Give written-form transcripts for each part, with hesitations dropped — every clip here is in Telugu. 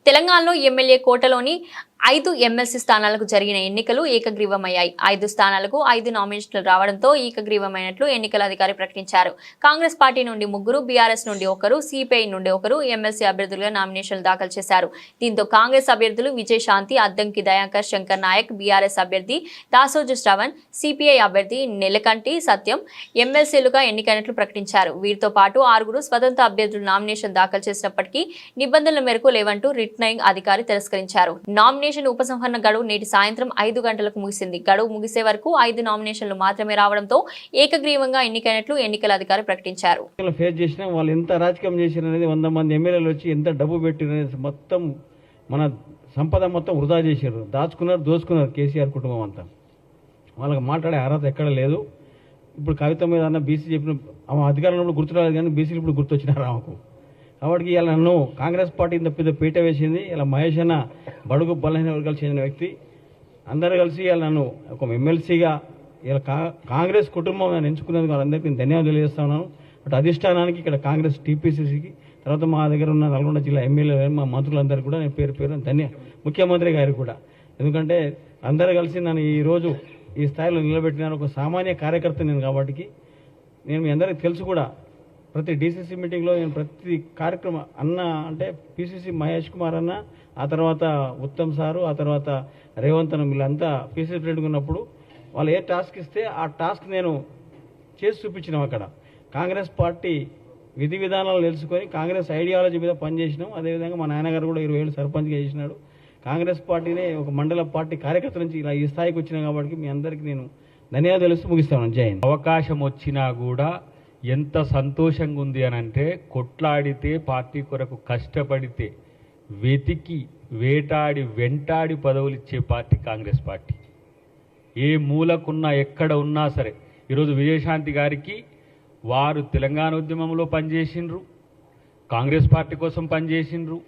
తెలంగాణలో ఎమ్మెల్యే కోటలోని 5 ఎమ్మెల్సీ స్థానాలకు జరిగిన ఎన్నికలు ఏకగ్రీవమయ్యాయి. 5 స్థానాలకు 5 నామినేషన్లు రావడంతో ఏకగ్రీవమైనట్లు ఎన్నికల అధికారి ప్రకటించారు. కాంగ్రెస్ పార్టీ నుండి 3, బీఆర్ఎస్ నుండి 1, సిపిఐ నుండి 1 ఎమ్మెల్సీ అభ్యర్థులుగా నామినేషన్లు దాఖలు చేశారు. దీంతో కాంగ్రెస్ అభ్యర్థులు విజయశాంతి, అద్దంకి దయాకర్, శంకర్ నాయక్, బీఆర్ఎస్ అభ్యర్థి దాసోజు శ్రవణ్, సిపిఐ అభ్యర్థి నెలకంటి సత్యం ఎమ్మెల్సీలుగా ఎన్నికైనట్లు ప్రకటించారు. వీరితో పాటు 6 స్వతంత్ర అభ్యర్థులు నామినేషన్ దాఖలు చేసినప్పటికీ నిబంధనల మేరకు లేవంటూ రిటర్నింగ్ అధికారి తిరస్కరించారు. నామినేషన్ ఉపసంహరణ గడువు నేటి సాయంత్రం 5 గంటలకు ముగిసింది. గడువు ముగిసే వరకు 5 నామినేషన్లు మాత్రమే రావడంతో ఏకగ్రీవంగా ఎన్నికైనట్లు ఎన్నికల అధికారి ప్రకటించారు. ఫేస్ చేసిన వాళ్ళు ఎంత రాజకీయం చేసిరనేది 100 మంది ఎమ్మెల్యేలు వచ్చి ఎంత డబ్బు పెట్టిరనేది మొత్తం మన సంపద మొత్తం వృధా చేశారు, దాచుకున్నారు, దోచుకున్నారు కేసీఆర్ కుటుంబం అంతా. వాళ్ళకి మాట్లాడే అర్హత ఎక్కడ లేదు. ఇప్పుడు కవిత మీద అన్న బీసీ చెప్పిన అధికారంలో గుర్తురాలేదు కానీ బీసీలు ఇప్పుడు గుర్తొచ్చినారు ఆమెకు. కాబట్టి ఇలా నన్ను కాంగ్రెస్ పార్టీ ఇంత పెద్ద పీట వేసింది. ఇలా మహేష్ అన్న బడుగు బలహీన వర్గాలకు చెందిన వ్యక్తి. అందరూ కలిసి ఇలా నన్ను ఒక ఎమ్మెల్సీగా ఇలా కాంగ్రెస్ కుటుంబం నేను ఎంచుకునేందుకు వాళ్ళందరికీ నేను ధన్యవాదాలు తెలియజేస్తా ఉన్నాను. అటు అధిష్టానానికి, ఇక్కడ కాంగ్రెస్ టీపీసీసీకి, తర్వాత మా దగ్గర ఉన్న నల్గొండ జిల్లా ఎమ్మెల్యే మా మంత్రులందరికీ కూడా నేను పేరు ముఖ్యమంత్రి గారికి కూడా. ఎందుకంటే అందరూ కలిసి నన్ను ఈరోజు ఈ స్థాయిలో నిలబెట్టినాను. ఒక సామాన్య కార్యకర్త నేను కాబట్టి నేను మీ అందరికీ తెలుసు కూడా. ప్రతి డీసీసీ మీటింగ్లో నేను ప్రతి కార్యక్రమం అన్న అంటే పీసీసీ మహేష్ కుమార్ అన్న, ఆ తర్వాత ఉత్తమ్ సారు, ఆ తర్వాత రేవంత్ అన్న, వీళ్ళంతా పీసీసీ ప్రెసిడెంట్గా ఉన్నప్పుడు వాళ్ళు ఏ టాస్క్ ఇస్తే ఆ టాస్క్ నేను చేసి చూపించినాం. అక్కడ కాంగ్రెస్ పార్టీ విధి విధానాలు తెలుసుకొని కాంగ్రెస్ ఐడియాలజీ మీద పనిచేసినాం. అదేవిధంగా మా నాన్నగారు కూడా 20 ఏళ్ళు సర్పంచ్గా చేసినాడు. కాంగ్రెస్ పార్టీనే ఒక మండల పార్టీ కార్యకర్త నుంచి ఇలా ఈ స్థాయికి వచ్చినా కాబట్టి మీ అందరికీ నేను ధన్యవాదాలు తెలుస్తూ ముగిస్తాను. జై హింద్. అవకాశం వచ్చినా కూడా ఎంత సంతోషంగా ఉంది అని అంటే, కొట్లాడితే పార్టీ కొరకు కష్టపడితే వెతికి వేటాడి వెంటాడి పదవులు ఇచ్చే పార్టీ కాంగ్రెస్ పార్టీ. ఏ మూలకున్నా ఎక్కడ ఉన్నా సరే. ఈరోజు విజయశాంతి గారికి వారు తెలంగాణ ఉద్యమంలో పనిచేసిండ్రు, కాంగ్రెస్ పార్టీ కోసం పనిచేసిండ్రు.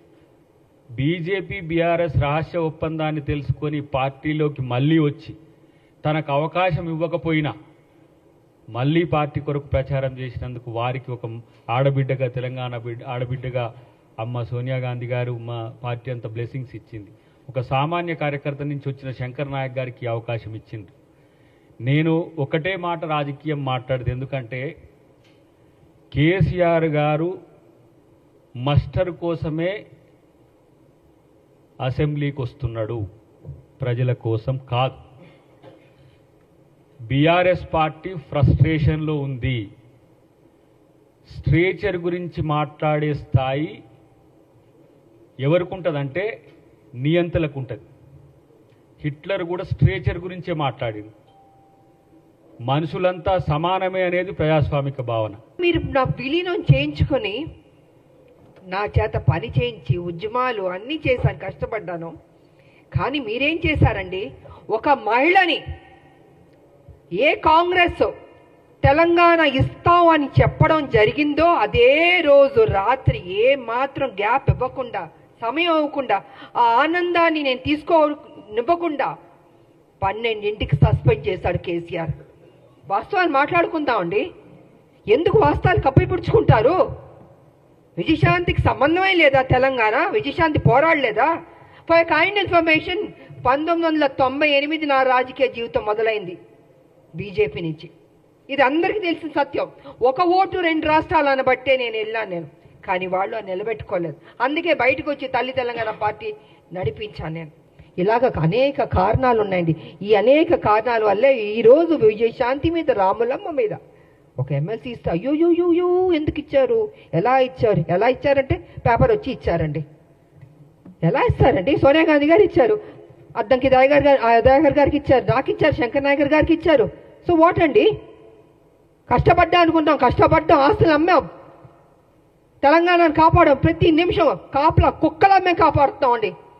బీజేపీ బీఆర్ఎస్ రహస్య ఒప్పందాన్ని తెలుసుకొని పార్టీలోకి మళ్ళీ వచ్చి తనకు అవకాశం ఇవ్వకపోయినా మళ్ళీ పార్టీ కొరకు ప్రచారం చేసినందుకు వారికి ఒక ఆడబిడ్డగా, తెలంగాణ ఆడబిడ్డగా అమ్మ సోనియా గాంధీ గారు మా పార్టీ అంతా బ్లెస్సింగ్స్ ఇచ్చింది. ఒక సామాన్య కార్యకర్త నుంచి వచ్చిన శంకర్ నాయక్ గారికి అవకాశం ఇచ్చింది. నేను ఒకటే మాట రాజకీయం మాట్లాడదు. ఎందుకంటే కేసీఆర్ గారు మస్టర్ కోసమే అసెంబ్లీకి వస్తున్నాడు, ప్రజల కోసం కాదు. బీఆర్ఎస్ పార్టీ ఫ్రస్ట్రేషన్లో ఉంది. స్ట్రేచర్ గురించి మాట్లాడే స్థాయి ఎవరికి ఉంటుందంటే నియంతలకు ఉంటుంది. హిట్లర్ కూడా స్ట్రేచర్ గురించే మాట్లాడింది. మనుషులంతా సమానమే అనేది ప్రజాస్వామిక భావన. మీరు నా విలీనం చేయించుకొని నా చేత పని చేయించి ఉద్యమాలు అన్నీ చేశాను, కష్టపడ్డాను. కానీ మీరేం చేశారండి? ఒక మహిళని ఏ కాంగ్రెస్ తెలంగాణ ఇస్తాం అని చెప్పడం జరిగిందో అదే రోజు రాత్రి ఏ మాత్రం గ్యాప్ ఇవ్వకుండా, సమయం ఇవ్వకుండా, ఆ ఆనందాన్ని నేను తీసుకోనివ్వకుండా 12ంటికి సస్పెండ్ చేశాడు కేసీఆర్. వాస్తవాలు మాట్లాడుకుందామండి. ఎందుకు వాస్తవాలు కప్పిపుడుచుకుంటారు? విజయశాంతికి సంబంధమే లేదా? తెలంగాణ విజయశాంతి పోరాడలేదా? ఫర్ కైండ్ ఇన్ఫర్మేషన్, 1998 నా రాజకీయ జీవితం మొదలైంది బీజేపీ నుంచి. ఇది అందరికీ తెలిసిన సత్యం. 1 ఓటు 2 రాష్ట్రాలు అనబట్టే నేను వెళ్ళాను. కానీ వాళ్ళు నిలబెట్టుకోలేదు. అందుకే బయటకు వచ్చి తల్లి తెలంగాణ పార్టీ నడిపించాను నేను. ఇలాగ అనేక కారణాలు ఉన్నాయండి. ఈ అనేక కారణాల వల్లే ఈరోజు విజయశాంతి మీద, రాములమ్మ మీద ఒక ఎమ్మెల్సీ ఇస్తే అయ్యో ఎందుకు ఇచ్చారు, ఎలా ఇచ్చారంటే పేపర్ వచ్చి ఇచ్చారండి. ఎలా ఇస్తారండి? సోనియా గాంధీ గారు ఇచ్చారు, అద్దంకి దయాకర్ గారికి ఇచ్చారు, నాకు ఇచ్చారు, శంకర్ నాయకర్ గారికి ఇచ్చారు. సో వాట్ అండి? కష్టపడ్డా అనుకుంటాం, కష్టపడ్డాం, ఆస్తులు అమ్మాం, తెలంగాణను కాపాడాం. ప్రతి నిమిషం కాపలా కుక్కలమ్మే కాపాడుతాం అండి.